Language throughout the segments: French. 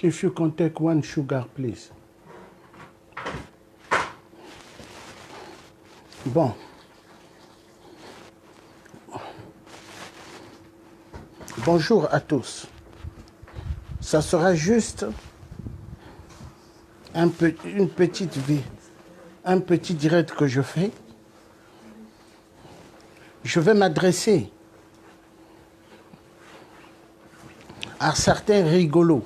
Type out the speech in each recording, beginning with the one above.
If you can take one sugar, please. Bon. Bonjour à tous. Ça sera juste une petite vie, un petit direct que je fais. Je vais m'adresser à certains rigolos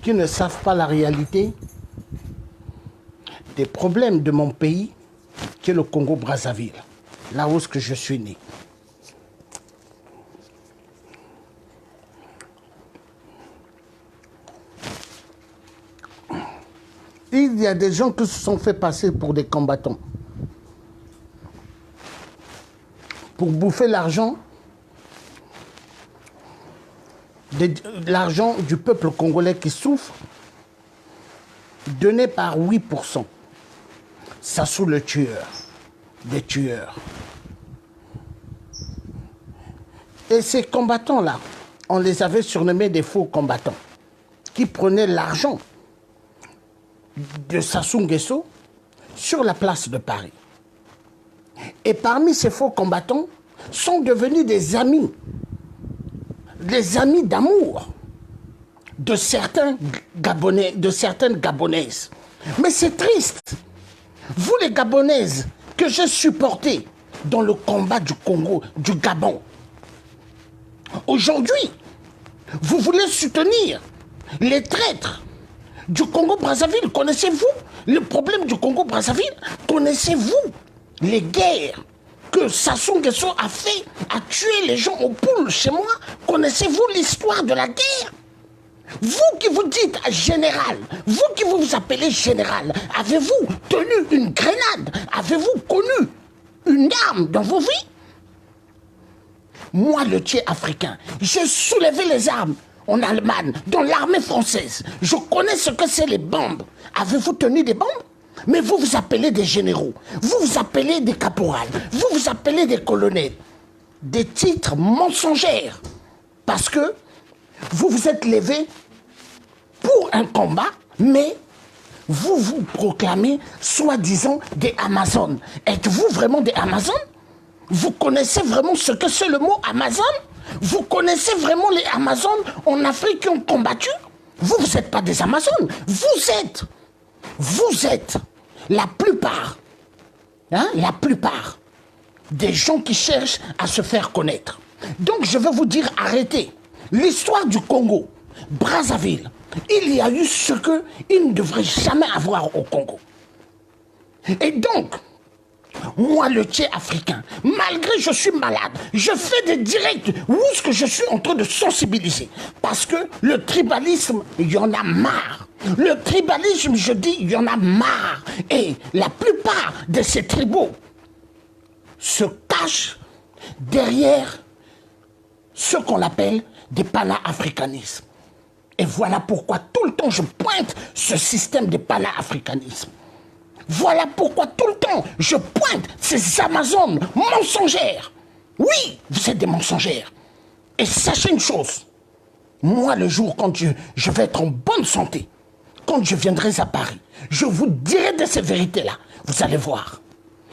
qui ne savent pas la réalité des problèmes de mon pays, qui est le Congo-Brazzaville, là où je suis né. Il y a des gens qui se sont fait passer pour des combattants, pour bouffer l'argent du peuple congolais qui souffre, donné par 8%. Sassou le tueur, des tueurs. Et ces combattants-là, on les avait surnommés des faux combattants, qui prenaient l'argent de Sassou Nguesso sur la place de Paris. Et parmi ces faux combattants sont devenus des amis d'amour de certains Gabonais, de certaines Gabonaises. Mais c'est triste. Vous les Gabonaises que j'ai supportées dans le combat du Congo, du Gabon, aujourd'hui, vous voulez soutenir les traîtres du Congo-Brazzaville. Connaissez-vous le problème du Congo-Brazzaville? Connaissez-vous les guerres que Sassou Nguesso a fait, a tué les gens aux poules chez moi? Connaissez-vous l'histoire de la guerre? Vous qui vous dites général, vous qui vous appelez général, avez-vous tenu une grenade? Avez-vous connu une arme dans vos vies? Moi, le Thier africain, j'ai soulevé les armes en Allemagne, dans l'armée française. Je connais ce que c'est les bombes. Avez-vous tenu des bombes? Mais vous vous appelez des généraux, vous vous appelez des caporals, vous vous appelez des colonels. Des titres mensongers. Parce que vous vous êtes levés pour un combat, mais vous vous proclamez soi-disant des Amazones. Êtes-vous vraiment des Amazones? Vous connaissez vraiment ce que c'est le mot Amazon? Vous connaissez vraiment les Amazones en Afrique qui ont combattu? Vous n'êtes pas des Amazones. Vous êtes la plupart des gens qui cherchent à se faire connaître. Donc je vais vous dire, arrêtez. L'histoire du Congo, Brazzaville, il y a eu ce qu'il ne devrait jamais avoir au Congo. Et donc, moi, le Thier africain, malgré que je suis malade, je fais des directs où est-ce que je suis en train de sensibiliser. Parce que le tribalisme, il y en a marre. Le tribalisme, je dis, il y en a marre. Et la plupart de ces tribaux se cachent derrière ce qu'on appelle des pana-africanismes. Et voilà pourquoi tout le temps je pointe ce système de pana-africanisme. Voilà pourquoi tout le temps je pointe ces Amazones mensongères. Oui, vous êtes des mensongères. Et sachez une chose, moi le jour quand je vais être en bonne santé, quand je viendrai à Paris, je vous dirai de ces vérités-là. Vous allez voir.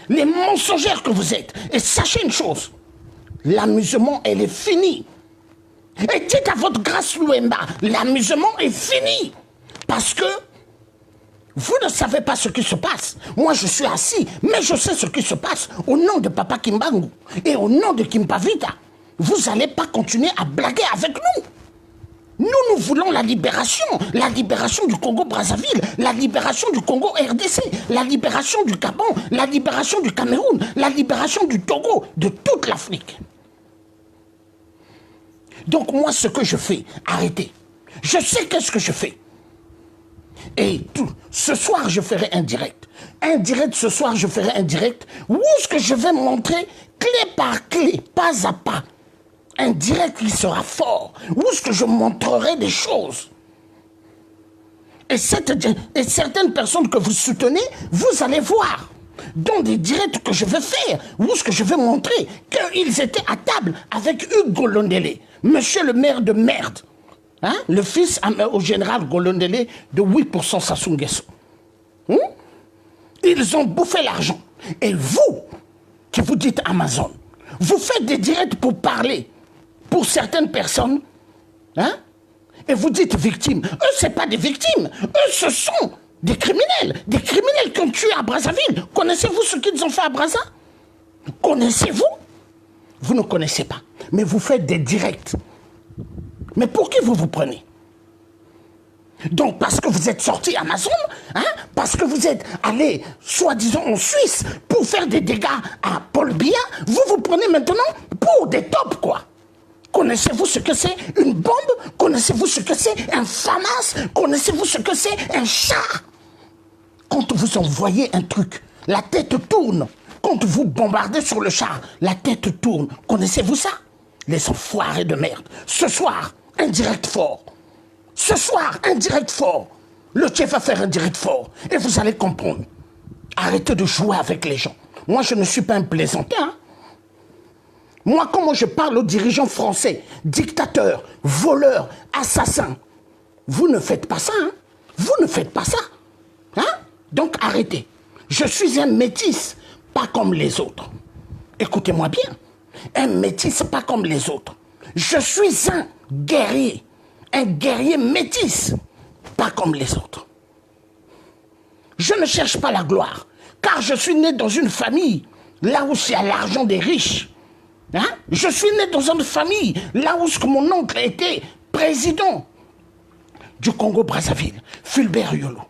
Les mensongères que vous êtes. Et sachez une chose, l'amusement, elle est finie. Et dites à votre grâce Louemba, l'amusement est fini. Parce que vous ne savez pas ce qui se passe. Moi, je suis assis, mais je sais ce qui se passe au nom de Papa Kimbangu et au nom de Kimpavita. Vous n'allez pas continuer à blaguer avec nous. Nous voulons la libération du Congo-Brazzaville, la libération du Congo-RDC, la libération du Gabon, la libération du Cameroun, la libération du Togo, de toute l'Afrique. Donc moi, ce que je fais, arrêtez. Je sais qu'est-ce que je fais. Et ce soir, je ferai un direct. Ce soir, je ferai un direct où est-ce que je vais montrer clé par clé, pas à pas. Un direct qui sera fort. Où est-ce que je montrerai des choses. Et certaines personnes que vous soutenez, vous allez voir. Dans des directs que je vais faire, où est-ce que je vais montrer qu'ils étaient à table avec Hugo Londele, monsieur le maire de merde. Hein? Le fils au général Golondele de 8% Sassou Nguesso. Ils ont bouffé l'argent. Et vous, qui vous dites Amazon, vous faites des directs pour parler pour certaines personnes, hein? Et vous dites victimes. Eux, ce n'est pas des victimes. Eux, ce sont des criminels. Des criminels qui ont tué à Brazzaville. Connaissez-vous ce qu'ils ont fait à Brazza? Connaissez-vous? Vous ne connaissez pas. Mais vous faites des directs. Mais pour qui vous vous prenez? Donc parce que vous êtes sorti Amazon, hein? Parce que vous êtes allé, soi-disant, en Suisse pour faire des dégâts à Paul Biya, vous vous prenez maintenant pour des tops, quoi. Connaissez-vous ce que c'est une bombe? Connaissez-vous ce que c'est un FAMAS? Connaissez-vous ce que c'est un char? Quand vous envoyez un truc, la tête tourne. Quand vous bombardez sur le char, la tête tourne. Connaissez-vous ça? Les enfoirés de merde. Ce soir, un direct fort. Ce soir, un direct fort. Le chef va faire un direct fort. Et vous allez comprendre. Arrêtez de jouer avec les gens. Moi, je ne suis pas un plaisantin. Hein? Moi, comment je parle aux dirigeants français, dictateurs, voleurs, assassins, vous ne faites pas ça. Hein? Vous ne faites pas ça. Hein? Donc, arrêtez. Je suis un métis, pas comme les autres. Écoutez-moi bien. Un métis, pas comme les autres. Je suis un guerrier métis, pas comme les autres. Je ne cherche pas la gloire, car je suis né dans une famille, là où il y a l'argent des riches. Hein? Je suis né dans une famille, là où mon oncle était président du Congo-Brazzaville, Fulbert Yolo.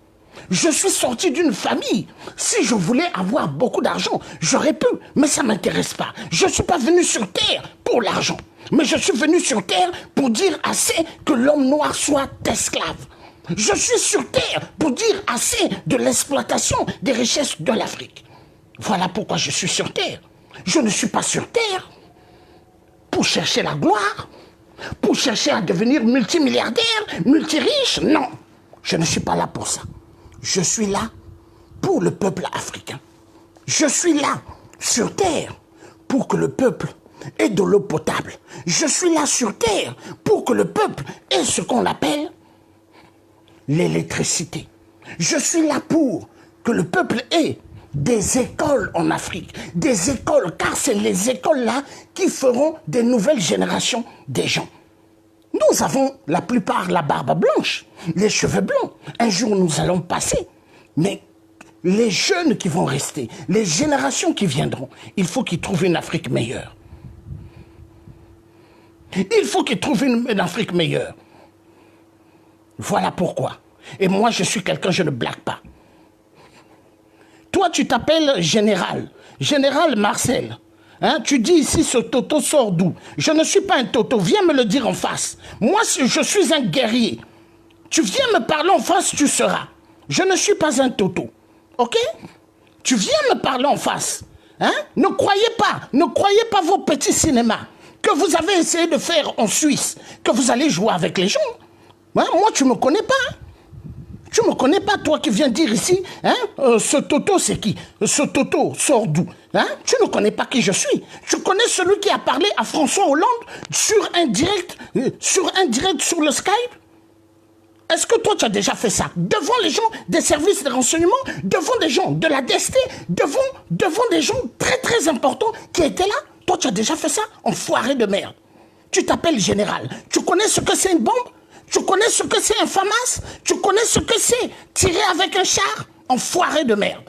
Je suis sorti d'une famille. Si je voulais avoir beaucoup d'argent, j'aurais pu, mais ça ne m'intéresse pas. Je ne suis pas venu sur Terre pour l'argent, mais je suis venu sur Terre pour dire assez que l'homme noir soit esclave. Je suis sur Terre pour dire assez de l'exploitation des richesses de l'Afrique. Voilà pourquoi je suis sur Terre. Je ne suis pas sur Terre pour chercher la gloire, pour chercher à devenir multimilliardaire, multiriche. Non, je ne suis pas là pour ça. Je suis là pour le peuple africain. Je suis là sur Terre pour que le peuple ait de l'eau potable. Je suis là sur Terre pour que le peuple ait ce qu'on appelle l'électricité. Je suis là pour que le peuple ait des écoles en Afrique. Des écoles, car c'est les écoles-là qui feront des nouvelles générations des gens. Nous avons la plupart la barbe blanche, les cheveux blancs. Un jour, nous allons passer. Mais les jeunes qui vont rester, les générations qui viendront, il faut qu'ils trouvent une Afrique meilleure. Il faut qu'ils trouvent une Afrique meilleure. Voilà pourquoi. Et moi, je suis quelqu'un, je ne blague pas. Toi, tu t'appelles Général. Général Marcel. Hein, tu dis ici, ce Toto sort d'où? Je ne suis pas un Toto, viens me le dire en face. Moi, je suis un guerrier. Tu viens me parler en face, tu seras. Je ne suis pas un Toto. Ok? Tu viens me parler en face. Hein? Ne croyez pas vos petits cinémas que vous avez essayé de faire en Suisse, que vous allez jouer avec les gens. Hein? Moi, tu ne me connais pas. Tu ne me connais pas, toi qui viens dire ici, hein, ce Toto c'est qui? Ce Toto sort d'où? Hein? Tu ne connais pas qui je suis. Tu connais celui qui a parlé à François Hollande sur un direct sur le Skype? Est-ce que toi tu as déjà fait ça? Devant les gens des services de renseignement, devant des gens de la DST, devant des gens très très importants qui étaient là? Toi tu as déjà fait ça? Enfoiré de merde. Tu t'appelles général. Tu connais ce que c'est une bombe? Tu connais ce que c'est un FAMAS? Tu connais ce que c'est tirer avec un char? Enfoiré de merde.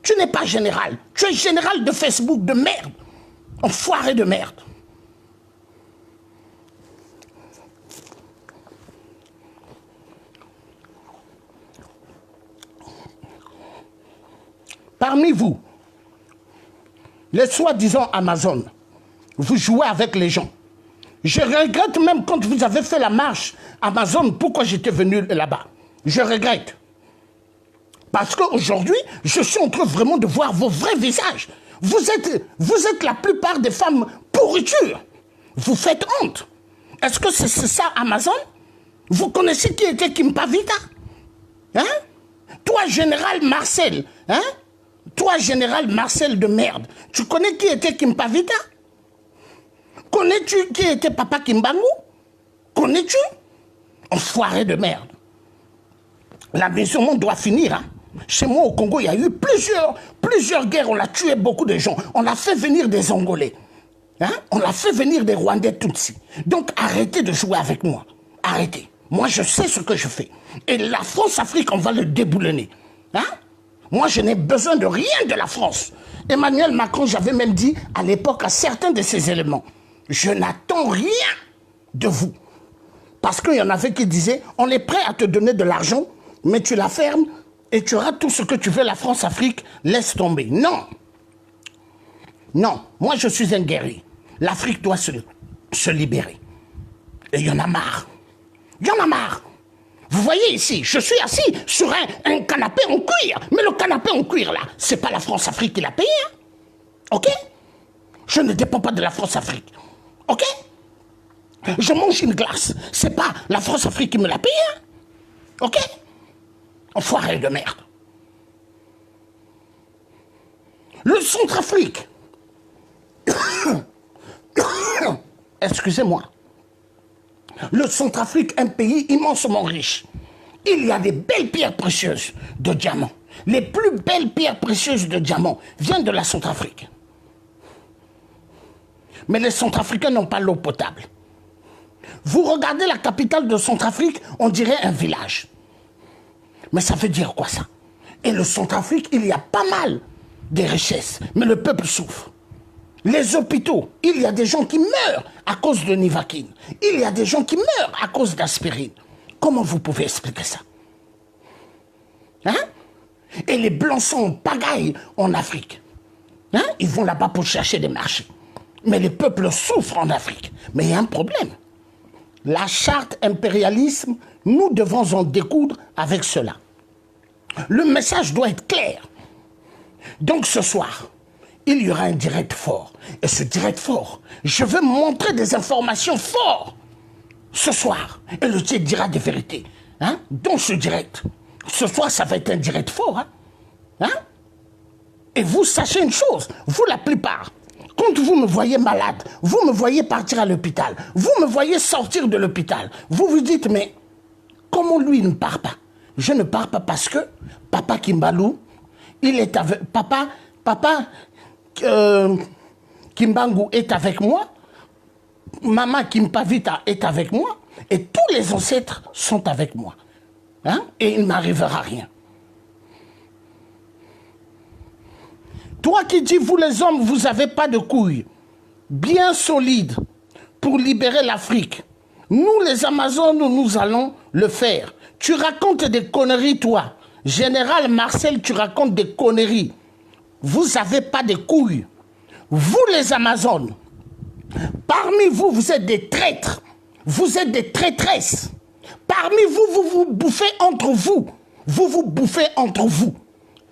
Tu n'es pas général. Tu es général de Facebook de merde. Enfoiré de merde. Parmi vous, les soi-disant Amazon, vous jouez avec les gens. Je regrette même quand vous avez fait la marche Amazon, pourquoi j'étais venu là-bas. Je regrette. Parce qu'aujourd'hui, je suis en train vraiment de voir vos vrais visages. Vous êtes la plupart des femmes pourriture. Vous faites honte. Est-ce que c'est ça Amazon? Vous connaissez qui était Kimpavita? Hein? Toi, général Marcel, hein? Toi, général Marcel de merde, tu connais qui était Kimpavita? Connais-tu qui était Papa Kimbangu? Connais-tu? Enfoiré de merde. La maison doit finir. Hein. Chez moi au Congo, il y a eu plusieurs guerres. On a tué beaucoup de gens. On a fait venir des Angolais. Hein? On a fait venir des Rwandais Tutsis. Donc arrêtez de jouer avec moi. Arrêtez. Moi, je sais ce que je fais. Et la France-Afrique, on va le déboulonner. Hein? Moi, je n'ai besoin de rien de la France. Emmanuel Macron, j'avais même dit à l'époque à certains de ces éléments, je n'attends rien de vous. Parce qu'il y en avait qui disaient, on est prêt à te donner de l'argent, mais tu la fermes et tu auras tout ce que tu veux, la France-Afrique, laisse tomber. Non. Non, moi je suis un guerrier. L'Afrique doit se libérer. Et il y en a marre. Il y en a marre. Vous voyez ici, je suis assis sur un canapé en cuir. Mais le canapé en cuir, là, c'est pas la France-Afrique qui l'a payé. Hein? OK? Je ne dépends pas de la France-Afrique. OK? Je mange une glace. C'est pas la France-Afrique qui me l'a payé. Hein? OK? Enfoiré de merde. Le Centrafrique. Excusez-moi. Le Centrafrique, un pays immensement riche. Il y a des belles pierres précieuses de diamants. Les plus belles pierres précieuses de diamants viennent de la Centrafrique. Mais les Centrafricains n'ont pas l'eau potable. Vous regardez la capitale de Centrafrique, on dirait un village. Mais ça veut dire quoi ça? Et le Centrafrique, il y a pas mal de richesses, mais le peuple souffre. Les hôpitaux, il y a des gens qui meurent à cause de Nivaquine. Il y a des gens qui meurent à cause d'aspirine. Comment vous pouvez expliquer ça? Hein? Et les Blancs sont en pagaille en Afrique. Hein? Ils vont là-bas pour chercher des marchés. Mais les peuples souffrent en Afrique. Mais il y a un problème. La charte impérialisme, nous devons en découdre avec cela. Le message doit être clair. Donc ce soir, il y aura un direct fort. Et ce direct fort, je veux montrer des informations fortes ce soir. Et le Dieu dira des vérités. Hein? Dans ce direct. Ce soir, ça va être un direct fort. Hein? Hein? Et vous sachez une chose, vous la plupart, quand vous me voyez malade, vous me voyez partir à l'hôpital, vous me voyez sortir de l'hôpital, vous vous dites, mais comment lui ne part pas? Je ne pars pas parce que Papa Kimbalou, il est avec... Papa Kimbangu est avec moi, Maman Kimpavita est avec moi, et tous les ancêtres sont avec moi. Hein? Et il ne m'arrivera rien. Toi qui dis, vous les hommes, vous n'avez pas de couilles bien solides pour libérer l'Afrique. Nous, les Amazones, nous allons le faire. Tu racontes des conneries, toi. Général Marcel, tu racontes des conneries. Vous n'avez pas de couilles. Vous, les Amazones, parmi vous, vous êtes des traîtres. Vous êtes des traîtresses. Parmi vous, vous vous bouffez entre vous. Vous vous bouffez entre vous.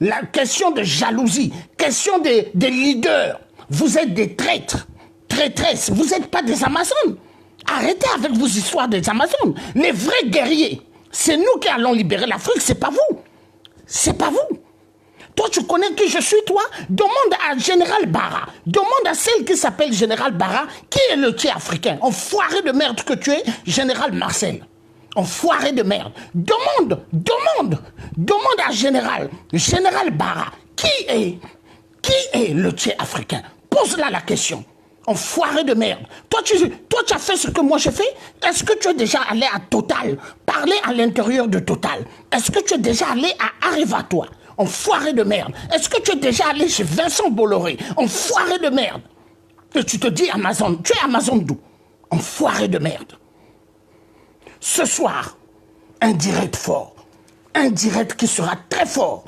La question de jalousie, question des leaders. Vous êtes des traîtres, traîtresses. Vous n'êtes pas des Amazones. Arrêtez avec vos histoires des Amazones. Les vrais guerriers, c'est nous qui allons libérer l'Afrique, c'est pas vous. C'est pas vous. Toi, tu connais qui je suis, toi? Demande à Général Barra. Demande à celle qui s'appelle Général Barra, qui est le tiers africain. Enfoiré de merde que tu es, Général Marcel. Enfoiré de merde. Demande à Général Barra, qui est le tiers africain? Pose-la la question. Enfoiré de merde. Toi, tu as fait ce que moi j'ai fait? Est-ce que tu es déjà allé à Total? Parler à l'intérieur de Total. Est-ce que tu es déjà allé à Arriva-toi? Enfoiré de merde. Est-ce que tu es déjà allé chez Vincent Bolloré? Enfoiré de merde. Et tu te dis Amazon. Tu es Amazon d'où? Enfoiré de merde. Ce soir, un direct fort. Un direct qui sera très fort.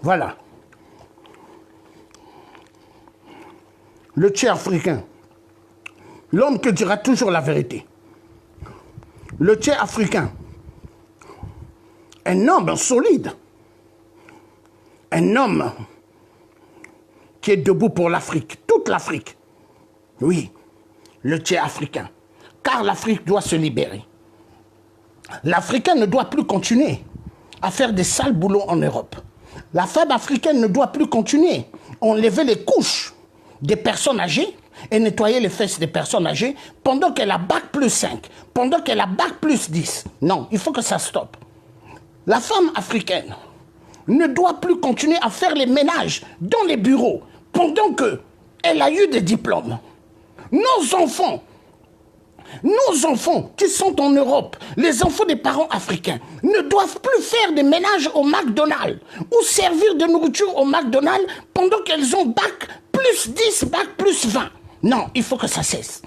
Voilà. Le tiers africain. L'homme qui dira toujours la vérité. Le tiers africain. Un homme solide. Un homme qui est debout pour l'Afrique. Toute l'Afrique. Oui. Le tiers africain. Car l'Afrique doit se libérer. L'Africain ne doit plus continuer à faire des sales boulots en Europe. La femme africaine ne doit plus continuer. Enlever les couches des personnes âgées et nettoyer les fesses des personnes âgées pendant qu'elle a bac plus 5, pendant qu'elle a bac plus 10. Non, il faut que ça stoppe. La femme africaine ne doit plus continuer à faire les ménages dans les bureaux pendant qu'elle a eu des diplômes. Nos enfants qui sont en Europe, les enfants des parents africains, ne doivent plus faire des ménages au McDonald's ou servir de nourriture au McDonald's pendant qu'elles ont bac plus 10, bac plus 20. Non, il faut que ça cesse.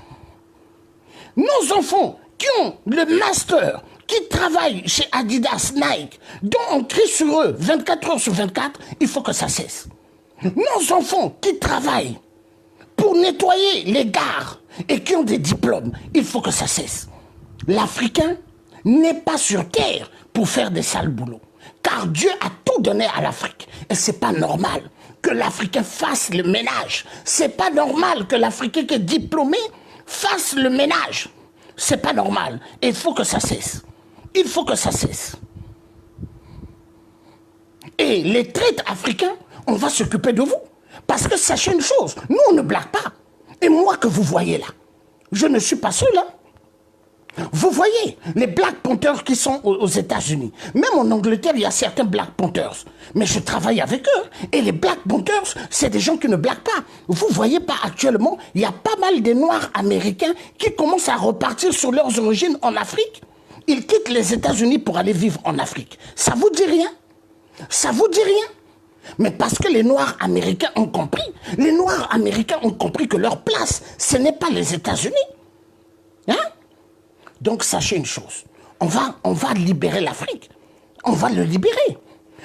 Nos enfants qui ont le master, qui travaillent chez Adidas, Nike, dont on crie sur eux 24 heures sur 24, il faut que ça cesse. Nos enfants qui travaillent pour nettoyer les gares et qui ont des diplômes, il faut que ça cesse. L'Africain n'est pas sur terre pour faire des sales boulots. Car Dieu a tout donné à l'Afrique. Et ce n'est pas normal que l'Africain fasse le ménage. Ce n'est pas normal que l'Africain qui est diplômé fasse le ménage. Ce n'est pas normal. Et il faut que ça cesse. Il faut que ça cesse. Et les traites africains, on va s'occuper de vous. Parce que sachez une chose, nous on ne blague pas. Et moi que vous voyez là, je ne suis pas seul. Vous voyez les Black Panthers qui sont aux États-Unis. Même en Angleterre, il y a certains Black Panthers. Mais je travaille avec eux. Et les Black Panthers, c'est des gens qui ne blaguent pas. Vous voyez pas actuellement, il y a pas mal de Noirs américains qui commencent à repartir sur leurs origines en Afrique. Ils quittent les États-Unis pour aller vivre en Afrique. Ça vous dit rien? Ça vous dit rien? Mais parce que les Noirs américains ont compris. Les Noirs américains ont compris que leur place, ce n'est pas les États-Unis. Hein? Donc sachez une chose. On va libérer l'Afrique. On va le libérer.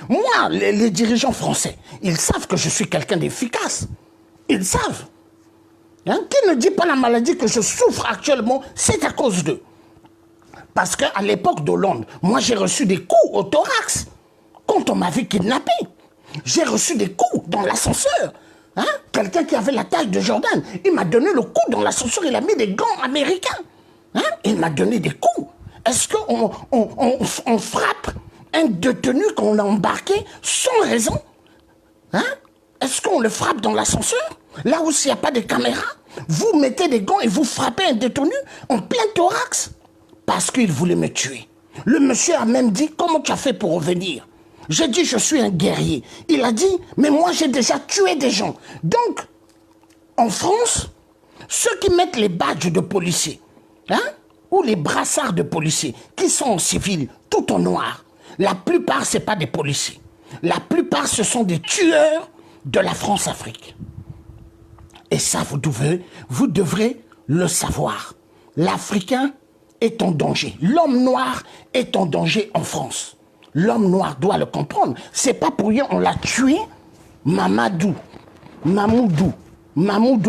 Moi, les dirigeants français, ils savent que je suis quelqu'un d'efficace. Ils savent. Hein? Qui ne dit pas la maladie que je souffre actuellement, c'est à cause d'eux. Parce qu'à l'époque d'Hollande, moi j'ai reçu des coups au thorax quand on m'avait kidnappé. J'ai reçu des coups dans l'ascenseur. Hein? Quelqu'un qui avait la taille de Jordan, il m'a donné le coup dans l'ascenseur, il a mis des gants américains. Hein? Il m'a donné des coups. Est-ce qu'on frappe un détenu qu'on a embarqué sans raison? Hein? Est-ce qu'on le frappe dans l'ascenseur? Là où il n'y a pas de caméra? Vous mettez des gants et vous frappez un détenu en plein thorax? Parce qu'il voulait me tuer. Le monsieur a même dit, comment tu as fait pour revenir? J'ai dit, je suis un guerrier. Il a dit, mais moi j'ai déjà tué des gens. Donc, en France, ceux qui mettent les badges de policiers, hein, ou les brassards de policiers, qui sont en civil, tout en noir, la plupart, ce n'est pas des policiers. La plupart, ce sont des tueurs de la France-Afrique. Et ça, vous devrez le savoir. L'Africain est en danger. L'homme noir est en danger en France. L'homme noir doit le comprendre. C'est pas pour rien on l'a tué. Mamoudou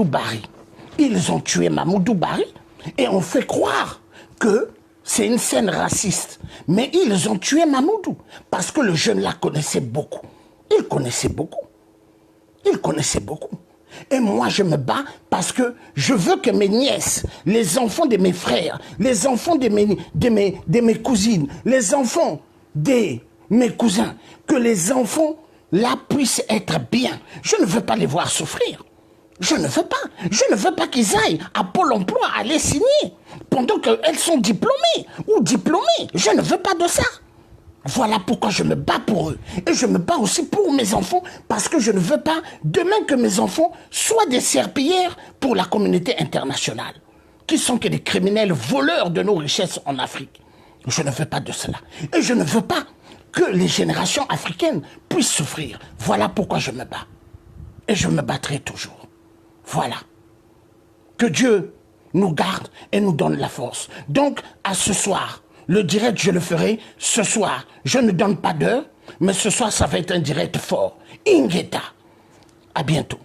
Bari. Ils ont tué Mamoudou Bari et on fait croire que c'est une scène raciste. Mais ils ont tué Mamoudou parce que le jeune la connaissait beaucoup. Il connaissait beaucoup. Il connaissait beaucoup. Et moi, je me bats parce que je veux que mes nièces, les enfants de mes frères, les enfants de mes cousines, les enfants de mes cousins, que les enfants là puissent être bien. Je ne veux pas les voir souffrir. Je ne veux pas. Je ne veux pas qu'ils aillent à Pôle emploi aller signer pendant qu'elles sont diplômées ou diplômées. Je ne veux pas de ça. Voilà pourquoi je me bats pour eux. Et je me bats aussi pour mes enfants parce que je ne veux pas demain que mes enfants soient des serpillères pour la communauté internationale, qui sont que des criminels voleurs de nos richesses en Afrique. Je ne veux pas de cela. Et je ne veux pas que les générations africaines puissent souffrir. Voilà pourquoi je me bats. Et je me battrai toujours. Voilà. Que Dieu nous garde et nous donne la force. Donc, à ce soir, le direct, je le ferai ce soir. Je ne donne pas d'heure, mais ce soir, ça va être un direct fort. Ingeta. À bientôt.